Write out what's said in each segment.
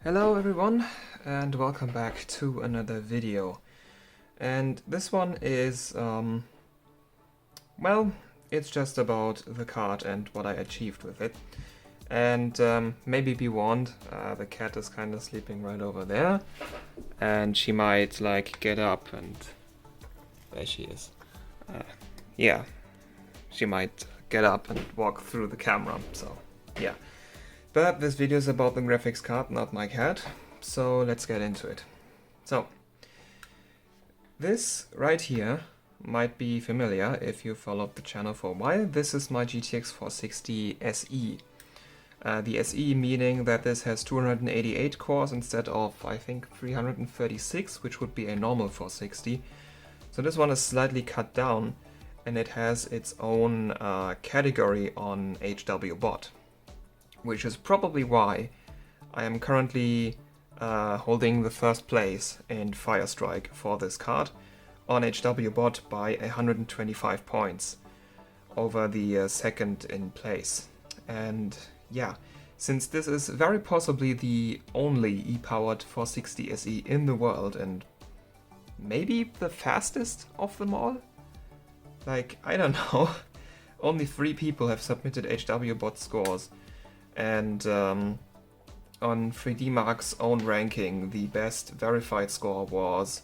Hello everyone and welcome back to another video. And this one is, well, it's just about the card and what I achieved with it. And maybe be warned, the cat is kind of sleeping right over there. And she might like get up and... there she is. Yeah, she might get up and walk through the camera, so yeah. But this video is about the graphics card, not my cat, so let's get into it. So, this right here might be familiar if you followed the channel for a while. This is my GTX 460 SE. The SE meaning that this has 288 cores instead of, I think, 336, which would be a normal 460. So this one is slightly cut down, and it has its own category on HWBot. Which is probably why I am currently holding the first place in Firestrike for this card on HWBot by 125 points over the second in place. And yeah, since this is very possibly the only E-powered 460 SE in the world and maybe the fastest of them all? Like, I don't know. Only 3 people have submitted HWBot scores. And on 3DMark's own ranking, the best verified score was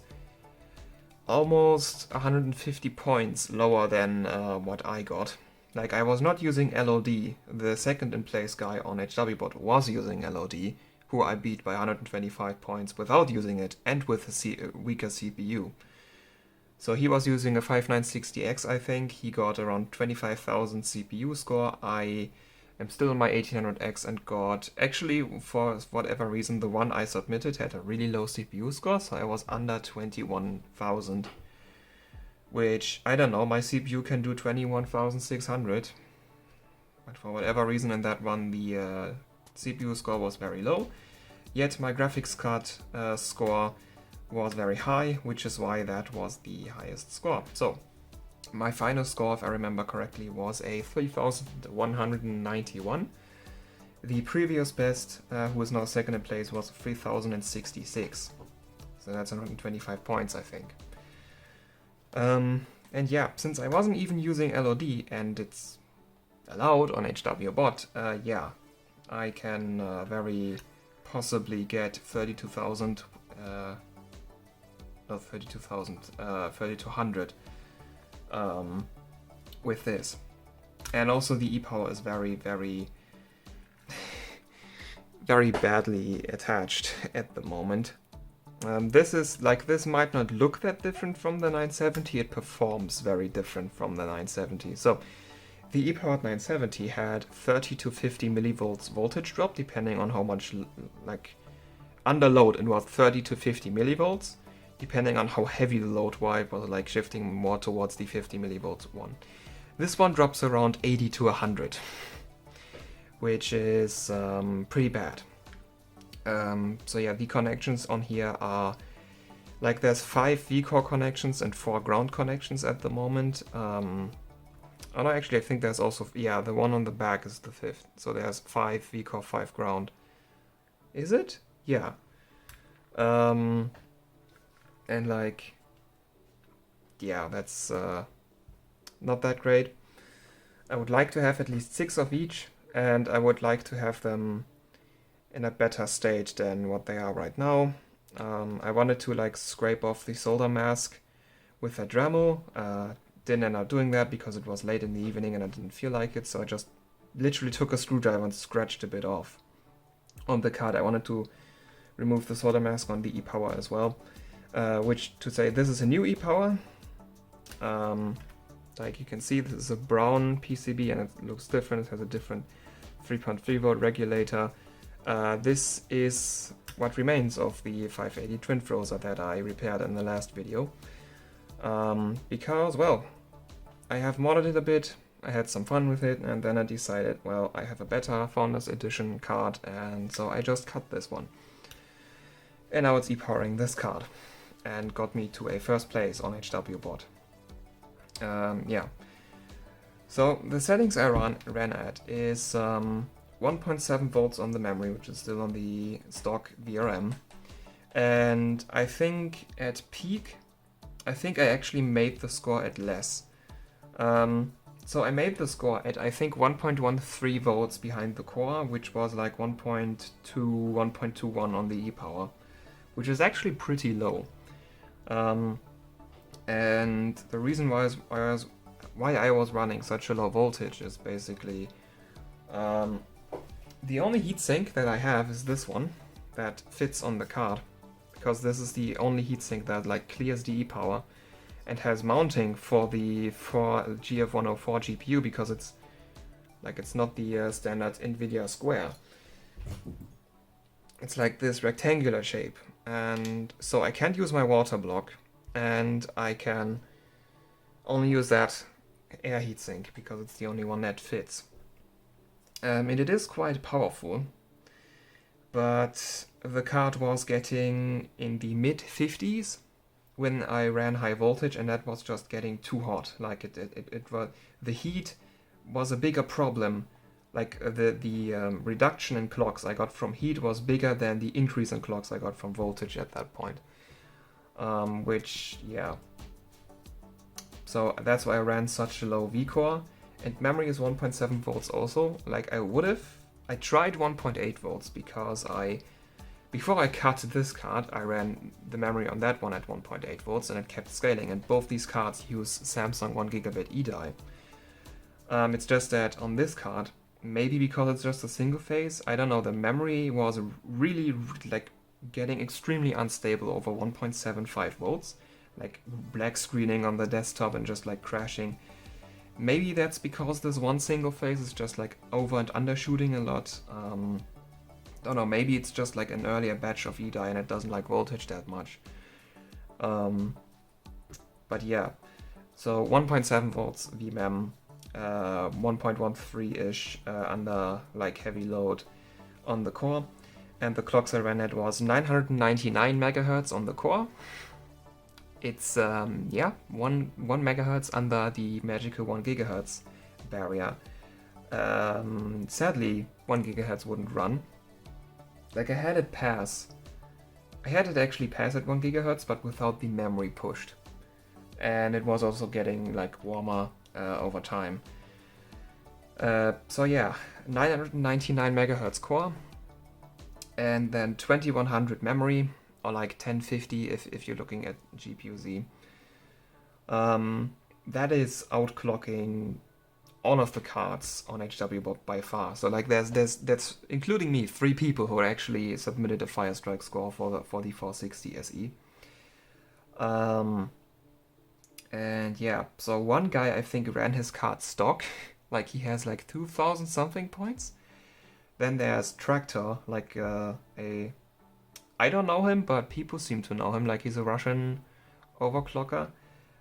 almost 150 points lower than what I got. Like, I was not using LOD. The second in place guy on HWBot was using LOD, who I beat by 125 points without using it and with a weaker CPU. So he was using a 5960X, I think. He got around 25,000 CPU score. I'm still on my 1800X and got, actually, for whatever reason, the one I submitted had a really low CPU score, so I was under 21,000. Which, I don't know, my CPU can do 21,600. But for whatever reason in that one, the CPU score was very low. Yet my graphics card score was very high, which is why that was the highest score. So, my final score, if I remember correctly, was a 3,191. The previous best, who is now second in place, was 3,066. So that's 125 points, I think. And yeah, since I wasn't even using LOD and it's allowed on HWBot, yeah, I can very possibly get 32,000, not 32,000, 3,200. With this. And also the E-power is very, very, very badly attached at the moment. This might not look that different from the 970, it performs very different from the 970. So, the E-powered 970 had 30 to 50 millivolts voltage drop, depending on how much, under load it was 30 to 50 millivolts. Depending on how heavy the load was, it was like shifting more towards the 50 millivolts one. This one drops around 80 to 100, which is pretty bad. So yeah, the connections on here are, like there's 5 V-core connections and 4 ground connections at the moment. Oh no, actually I think there's also, yeah, the one on the back is the 5th. So there's 5 V-core, 5 ground. Is it? Yeah. And like, yeah, that's not that great. I would like to have at least 6 of each, and I would like to have them in a better state than what they are right now. I wanted to like scrape off the solder mask with a Dremel. Didn't end up doing that because it was late in the evening and I didn't feel like it, so I just literally took a screwdriver and scratched a bit off on the card. I wanted to remove the solder mask on the E-power as well. Which to say, this is a new E-power. Like you can see, this is a brown PCB and it looks different. It has a different 3.3 volt regulator. This is what remains of the 580 twin frozer that I repaired in the last video. Because, well, I have modded it a bit, I had some fun with it, and then I decided, well, I have a better Founders Edition card, and so I just cut this one. And now it's e-powering this card. And got me to a first place on HWBot. Yeah. So the settings I ran at is 1.7 volts on the memory, which is still on the stock VRM. And I think at peak, I think I actually made the score at less. So I made the score at, I think, 1.13 volts behind the core, which was like 1.2, 1.21 on the E-power, which is actually pretty low. And the reason why I was running such a low voltage is basically the only heatsink that I have is this one that fits on the card, because this is the only heatsink that like clears the E-power and has mounting for the GF104 GPU, because it's not the standard NVIDIA square. It's like this rectangular shape, and so I can't use my water block, and I can only use that air heatsink because it's the only one that fits. And it is quite powerful, but the card was getting in the mid 50s when I ran high voltage, and that was just getting too hot. Like it was, the heat was a bigger problem. Like the reduction in clocks I got from heat was bigger than the increase in clocks I got from voltage at that point. Which, yeah. So that's why I ran such a low V-core. And memory is 1.7 volts also. Like I tried 1.8 volts because before I cut this card, I ran the memory on that one at 1.8 volts and it kept scaling. And both these cards use Samsung 1GB eDie. It's just that on this card, maybe because it's just a single phase, I don't know, the memory was really like getting extremely unstable over 1.75 volts. Like black screening on the desktop and just like crashing. Maybe that's because this one single phase is just like over and undershooting a lot. Don't know, maybe it's just like an earlier batch of eDie and it doesn't like voltage that much. But yeah, so 1.7 volts VMEM, 1.13-ish under like heavy load on the core. And the clocks I ran at was 999 megahertz on the core. It's, 1 megahertz under the magical 1 gigahertz barrier. Sadly, 1 gigahertz wouldn't run. Like I had it actually pass at 1 gigahertz, but without the memory pushed. And it was also getting like warmer over time. So yeah, 999 megahertz core, and then 2100 memory, or like 1050 if you're looking at GPU-Z. That is outclocking all of the cards on HWBot by far. So like that's including me, 3 people who actually submitted a Firestrike score for the 460 SE. And yeah, so one guy I think ran his card stock, like he has like 2000 something points. Then there's Tractor, like I don't know him, but people seem to know him, like he's a Russian overclocker.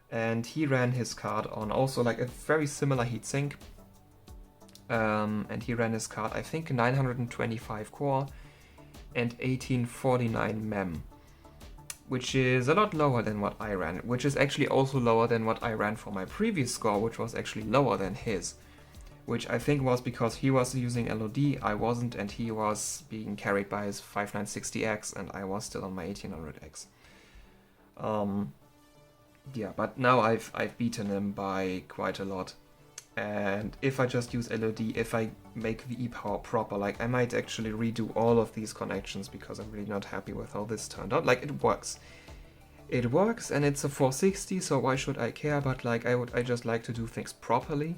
And he ran his card on also like a very similar heatsink. And he ran his card, I think 925 core and 1849 mem. Which is a lot lower than what I ran, which is actually also lower than what I ran for my previous score, which was actually lower than his. Which I think was because he was using LOD, I wasn't, and he was being carried by his 5960X, and I was still on my 1800X. Yeah, but now I've beaten him by quite a lot. And if I just use LOD, if I make the E-power proper, like I might actually redo all of these connections because I'm really not happy with how this turned out. Like it works. It works and it's a 460, so why should I care? But like I just like to do things properly.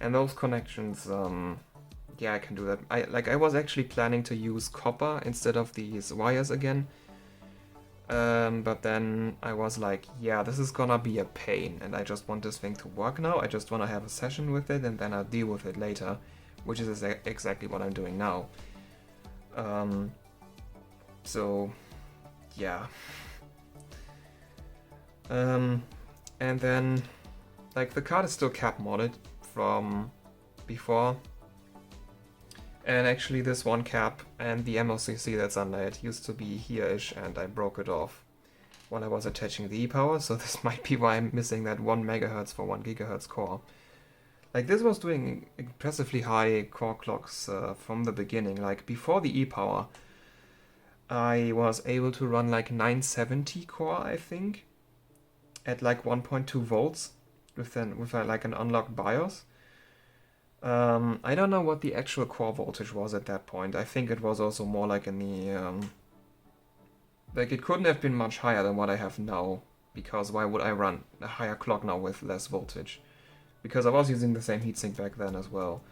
And those connections, yeah, I can do that. I was actually planning to use copper instead of these wires again. But then I was like, yeah, this is gonna be a pain, and I just want this thing to work now. I just want to have a session with it, and then I'll deal with it later, which is exactly what I'm doing now. So, yeah. And then, like, the card is still cap modded from before. And actually this one cap and the MLCC that's under it used to be here-ish, and I broke it off while I was attaching the E-power, so this might be why I'm missing that 1 megahertz for 1 gigahertz core. Like this was doing impressively high core clocks from the beginning. Like before the e-power, I was able to run like 970 core, I think, at like 1.2 volts with like an unlocked BIOS. I don't know what the actual core voltage was at that point. I think it was also more like in the like it couldn't have been much higher than what I have now, because why would I run a higher clock now with less voltage? Because I was using the same heatsink back then as well.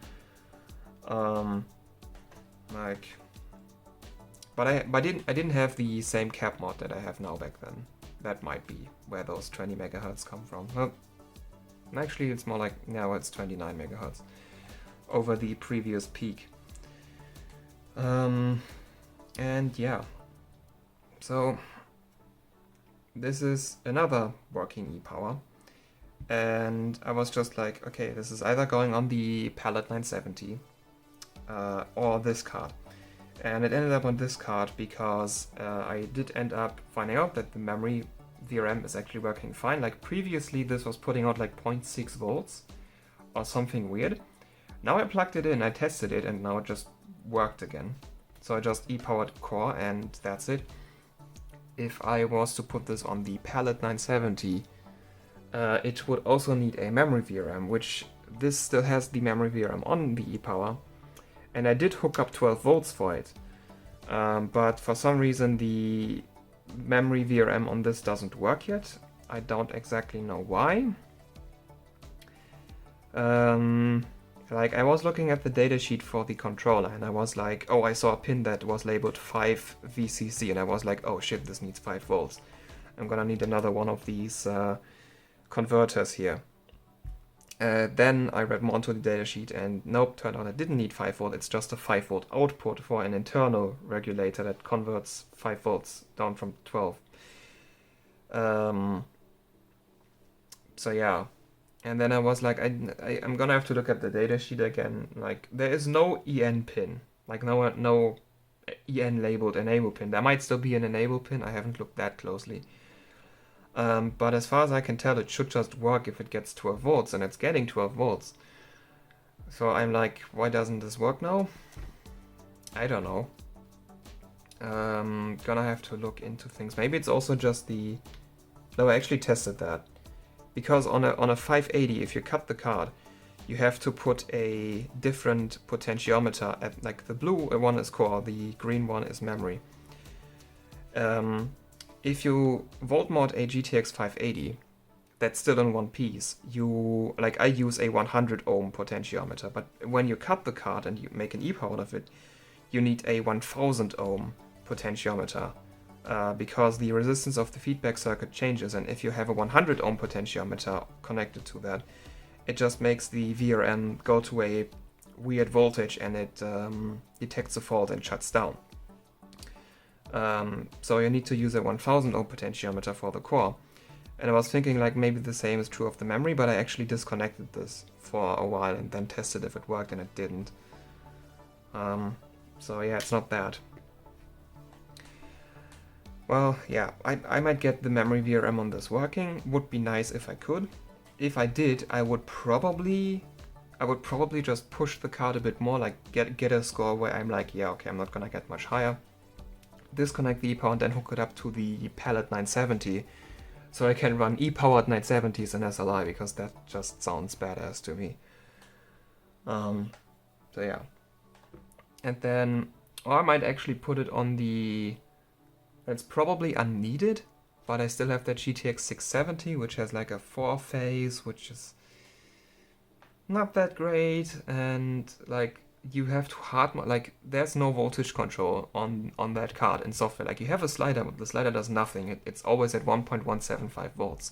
Like, but I didn't have the same cap mod that I have now back then. That might be where those 20 megahertz come from. Well, actually, it's more like now it's 29 megahertz over the previous peak. And yeah, so this is another working e-power. And I was just like, okay, this is either going on the Palette 970 or this card. And it ended up on this card because I did end up finding out that the memory VRM is actually working fine. Like previously this was putting out like 0.6 volts or something weird. Now I plugged it in, I tested it, and now it just worked again. So I just e-powered core and that's it. If I was to put this on the Palette 970, it would also need a memory VRM, which this still has the memory VRM on the e-power. And I did hook up 12 volts for it. But for some reason the memory VRM on this doesn't work yet. I don't exactly know why. Like I was looking at the datasheet for the controller and I was like, oh, I saw a pin that was labeled 5 VCC and I was like, oh shit, this needs 5 volts. I'm gonna need another one of these converters here. Then I read more into the datasheet and nope, turned out I didn't need 5 volt, it's just a 5 volt output for an internal regulator that converts 5 volts down from 12. So yeah, and then I was like, I'm gonna have to look at the datasheet again. Like there is no EN pin, like no EN labeled enable pin. There might still be an enable pin, I haven't looked that closely. But as far as I can tell, it should just work if it gets 12 volts, and it's getting 12 volts. So I'm like, why doesn't this work now? I don't know. Gonna have to look into things. Maybe it's also just the... No, I actually tested that. Because on a 580, if you cut the card, you have to put a different potentiometer at, like the blue one is core, the green one is memory. If you volt mod a GTX 580, that's still in one piece. Like I use a 100 ohm potentiometer, but when you cut the card and you make an e-power of it, you need a 1000 ohm potentiometer because the resistance of the feedback circuit changes, and if you have a 100 ohm potentiometer connected to that, it just makes the VRM go to a weird voltage and it detects a fault and shuts down. So you need to use a 1000 ohm potentiometer for the core. And I was thinking like maybe the same is true of the memory, but I actually disconnected this for a while and then tested if it worked, and it didn't. So yeah, it's not that. Well, yeah, I might get the memory VRM on this working. Would be nice if I could. If I did, I would probably just push the card a bit more, like get a score where I'm like, yeah, okay, I'm not gonna get much higher. Disconnect the e-power and then hook it up to the Palette 970, so I can run e-powered 970s in SLI, because that just sounds badass to me. So yeah, and then, or I might actually put it on the, it's probably unneeded, but I still have that GTX 670, which has like a 4-phase, which is not that great, and like you have to hard mod, like there's no voltage control on that card in software. Like you have a slider, but the slider does nothing. It's always at 1.175 volts.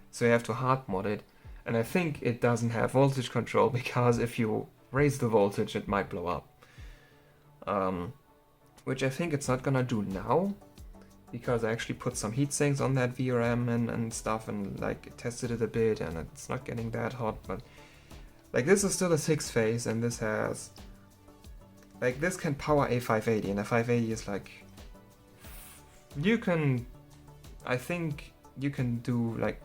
So you have to hard mod it, and I think it doesn't have voltage control because if you raise the voltage, it might blow up. Which I think it's not gonna do now, because I actually put some heat sinks on that VRM and stuff, and like tested it a bit, and it's not getting that hot, but like this is still a 6-phase, and this has, like this can power a 580, and a 580 is like, I think you can do like,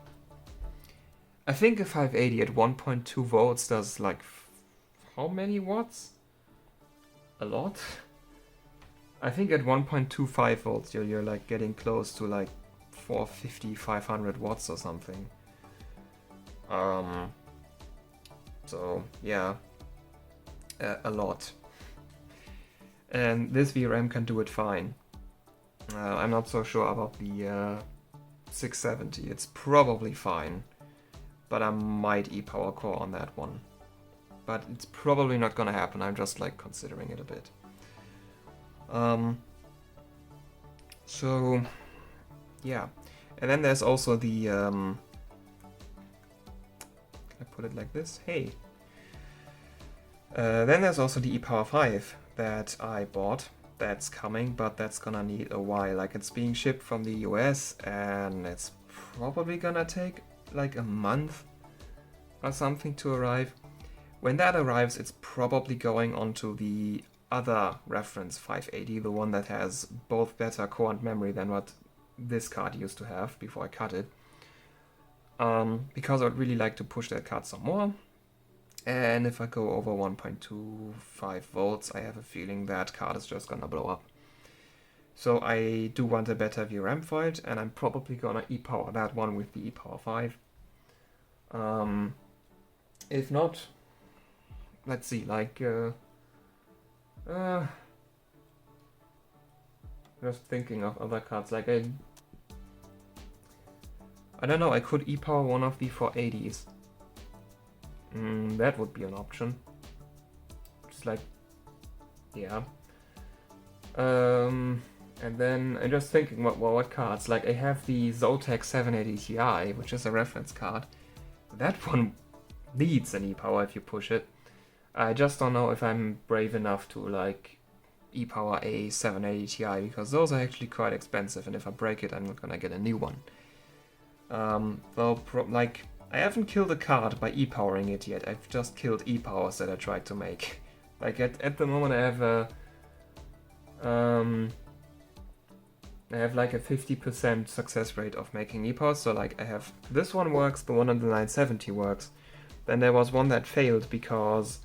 I think a 580 at 1.2 volts does like how many watts? A lot. I think at 1.25 volts you're like getting close to like 450, 500 watts or something. So yeah, a lot. And this VRAM can do it fine. I'm not so sure about the 670. It's probably fine, but I might e-power core on that one. But it's probably not gonna happen. I'm just like considering it a bit. So yeah, and then there's also the can I put it like this? Hey. Then there's also the ePower 5 that I bought. That's coming, but that's gonna need a while. Like, it's being shipped from the US and it's probably gonna take like a month or something to arrive. When that arrives, it's probably going onto the other reference 580, the one that has both better core and memory than what this card used to have before I cut it. Because I'd really like to push that card some more. And if I go over 1.25 volts, I have a feeling that card is just gonna blow up. So I do want a better VRAM for it, and I'm probably gonna e-power that one with the ePower 5. If not, let's see, like, just thinking of other cards, like I don't know, I could e-power one of the 480s. That would be an option. Just like, yeah. And then I'm just thinking, what cards? Like, I have the Zotac 780 Ti, which is a reference card. That one needs an e-power if you push it. I just don't know if I'm brave enough to like e-power a 780 Ti, because those are actually quite expensive, and if I break it, I'm not gonna get a new one. Though, like, I haven't killed a card by e-powering it yet. I've just killed e-powers that I tried to make. Like, at the moment I have like a 50% success rate of making e-powers. So like, I have this one works, the one on the 970 works. Then there was one that failed because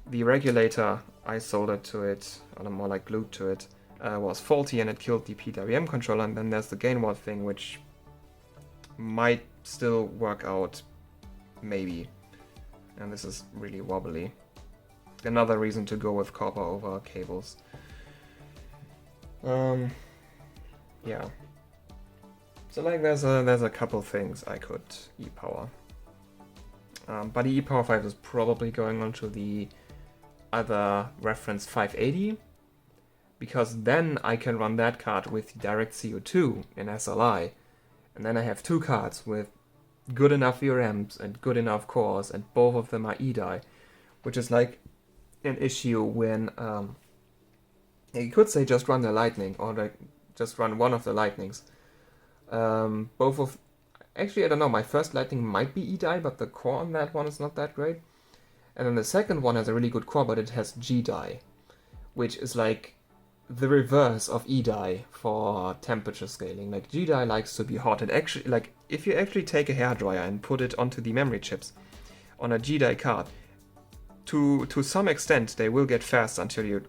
the regulator I soldered to it, or more like glued to it, was faulty and it killed the PWM controller. And then there's the gain wall thing, which might still work out, maybe. And this is really wobbly. Another reason to go with copper over cables. Yeah. So like, there's a couple things I could e-power. But the ePower 5 is probably going on to the other reference 580, because then I can run that card with direct CO2 in SLI, and then I have two cards with good enough VRMs and good enough cores, and both of them are E-die, which is like an issue when you could say just run the Lightning, or like just run one of the Lightnings. Actually, I don't know, my first Lightning might be E-die, but the core on that one is not that great. And then the second one has a really good core, but it has G-die, which is like the reverse of E-die for temperature scaling. Like, G-die likes to be hot. And actually, like, if you actually take a hairdryer and put it onto the memory chips on a G-die card, to some extent they will get fast until you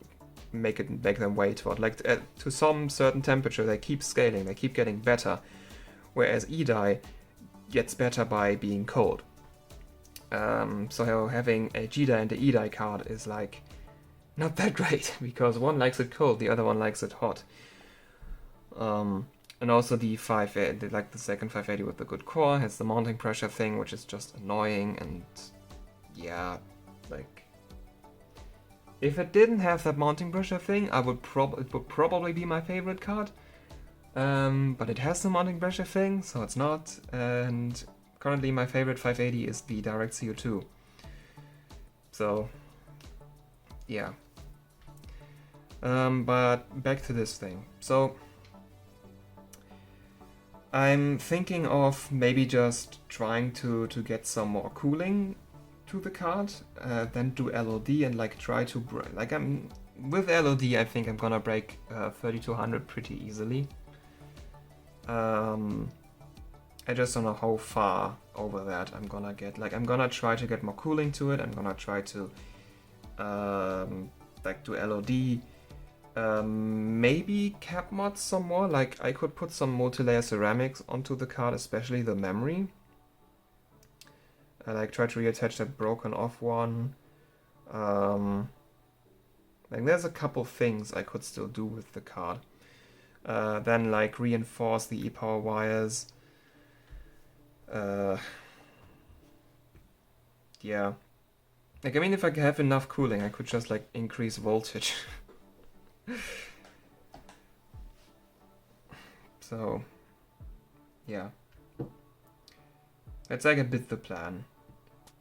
make them wait for it. Like, to some certain temperature they keep scaling, they keep getting better, whereas E-die gets better by being cold. So having a G-die and the E-die card is like not that great, because one likes it cold, the other one likes it hot. And also the 580, like the second 580 with the good core, has the mounting pressure thing, which is just annoying. And yeah, like, if it didn't have that mounting pressure thing, it would probably be my favorite card. But it has the mounting pressure thing, so it's not. And currently my favorite 580 is the direct CO2. So yeah. But back to this thing. So I'm thinking of maybe just trying to get some more cooling to the card, then do LOD and like try to like, with LOD I think I'm gonna break 3200 pretty easily. I just don't know how far over that I'm gonna get. Like, I'm gonna try to get more cooling to it. I'm gonna try to like do LOD. Maybe cap mods some more. Like, I could put some multi-layer ceramics onto the card, especially the memory. I like try to reattach that broken off one. Like, there's a couple things I could still do with the card. Then like reinforce the e-power wires. Yeah. Like, I mean, if I have enough cooling, I could just like increase voltage. So, yeah. That's like a bit the plan.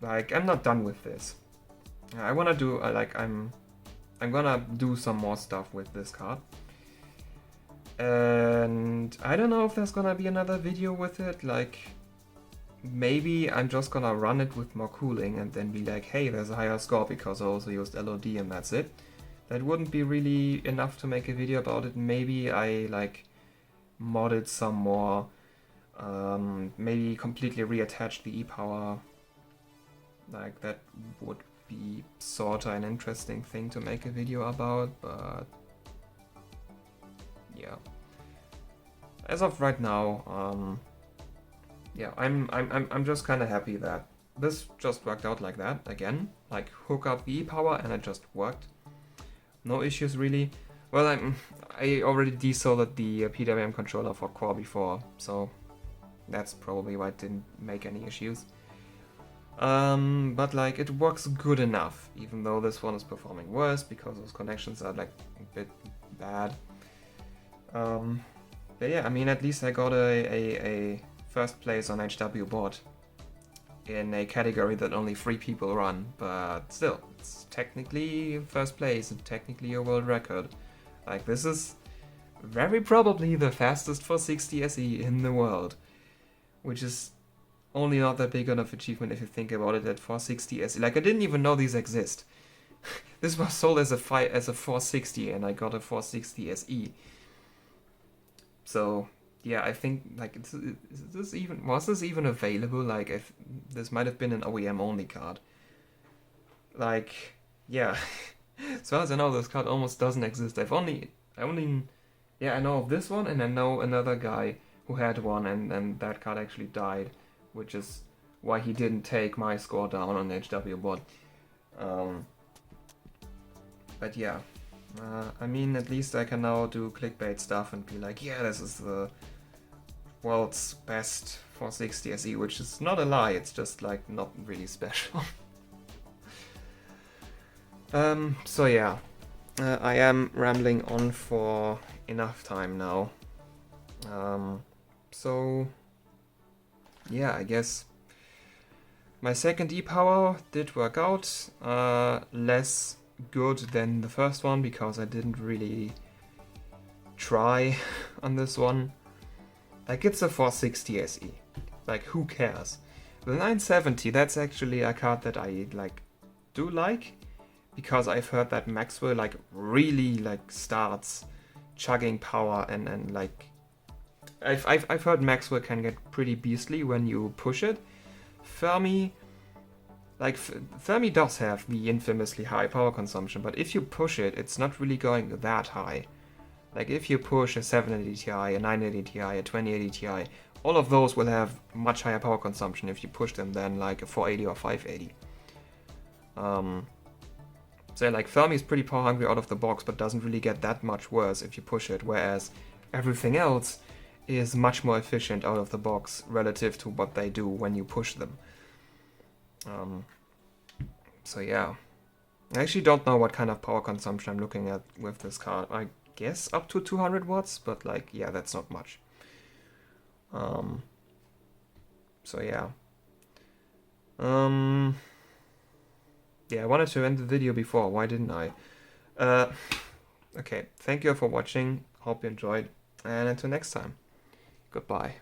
Like, I'm not done with this. I wanna do, like, I'm gonna do some more stuff with this card. And I don't know if there's gonna be another video with it. Like, maybe I'm just gonna run it with more cooling and then be like, hey, there's a higher score because I also used LOD and that's it. That wouldn't be really enough to make a video about it. Maybe I like modded some more, maybe completely reattached the e-power. Like, that would be sorta an interesting thing to make a video about, but yeah. As of right now, yeah, I'm just kind of happy that this just worked out like that again. Like, hook up the e-power and it just worked. No issues really. Well, I already desoldered the PWM controller for Core before, so that's probably why it didn't make any issues. But like, it works good enough, even though this one is performing worse because those connections are like a bit bad. But yeah, I mean, at least I got a first place on HW bot in a category that only 3 people run, but still, it's technically first place and technically a world record. Like, this is very probably the fastest 460 SE in the world, which is only not that big enough achievement if you think about it at 460 SE. Like, I didn't even know these exist. This was sold as a 460 and I got a 460 SE. So yeah, I think like was this even available? Like, if this might have been an OEM only card. Like, yeah. As far as I know, this card almost doesn't exist. I know of this one, and I know another guy who had one, and that card actually died, which is why he didn't take my score down on HW bot. But yeah. I mean, at least I can now do clickbait stuff and be like, yeah, this is the world's best 460 SE, which is not a lie, it's just like not really special. So yeah, I am rambling on for enough time now. So yeah, I guess my second e-power did work out, less good than the first one because I didn't really try on this one. Like, it's a 460 SE. Like, who cares? The 970, that's actually a card that I do like, because I've heard that Maxwell like really like starts chugging power and like I've heard Maxwell can get pretty beastly when you push it. Fermi does have the infamously high power consumption, but if you push it, it's not really going that high. Like, if you push a 780 Ti, a 980 Ti, a 2080 Ti, all of those will have much higher power consumption if you push them than like a 480 or 580. So like, Fermi is pretty power hungry out of the box, but doesn't really get that much worse if you push it, whereas everything else is much more efficient out of the box relative to what they do when you push them. So yeah, I actually don't know what kind of power consumption I'm looking at with this card. I guess up to 200 watts, but like, yeah, that's not much. So yeah. Yeah, I wanted to end the video before, why didn't I? Okay, thank you for watching, hope you enjoyed, and until next time, goodbye.